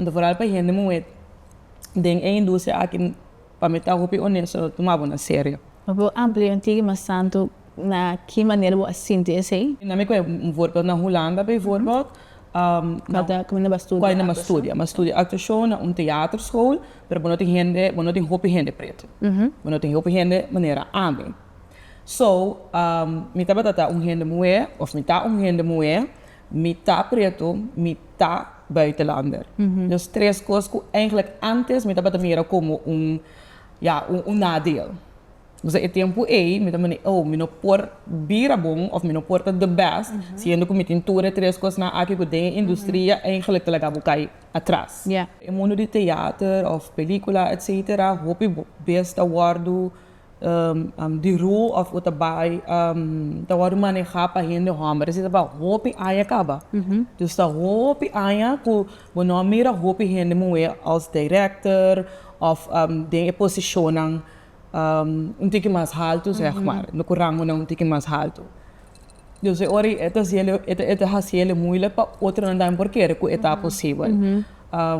Então, vooral para gente muito, tem a indústria aqui, para mim, tá hopi honesto, tomava na sério. Eu vou ampliar mas santo na que maneira você sente esse aí? Na minha coisa, voorbeeld na Holanda bijvoorbeeld. Cada como na estúdio. Quando eu estudo actuação na theaterschool, mas não tem hopi gente preto. Não tem hopi gente maneira amém. So, me tá batata gente mulher, ou me tá gente mulher, me tá preto, me tá buitenlander. Dus três coisas que eigenlijk antes me tá batata como nadeel. Dus het tempo me também me não por bira bom of me não por the best, sendo que me tem três coisas na aqui que tem indústria eigenlijk talaga bukai atrás. Yeah. Em mundo de teatro of película etc. hoop ik best awardo de rol of o trabalho da hora manejar para gente hammer. Isso é para hoop aya acaba. Dus da hoop aya que o nome mira hoop gente moe als director of de posicionang tique mais alto, zeg maar. No rango na tique mais alto. Dus ori het has hele moeilijk para outro não dá porque é que é possível.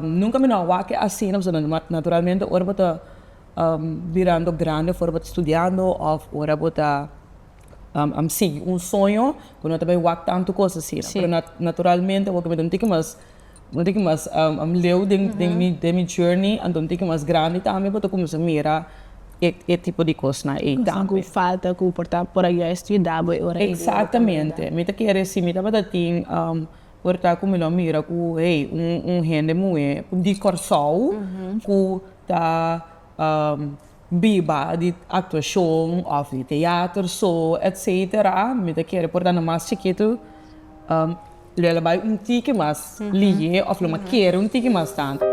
Nunca me não wa que assim, naturalmente ora bota virando grande, for bota estudando of ora bota sim, sonho, quando também wa tanto coisa assim. Pero naturalmente o que me tique mais leu de mi journey, então tique mais grande também bota começar a mirar esse tipo de coisa na também. Falta que portar por aí estudar ora. Exatamente. Me tá querendo assim, me tá batendo portar como lo mira ku gente mulher de corsol ku tá biba de actuação of de teatro so etc. Me tá querendo portar no mais chiquito leva tique mais ligue of lo mais quero tique mais tanto.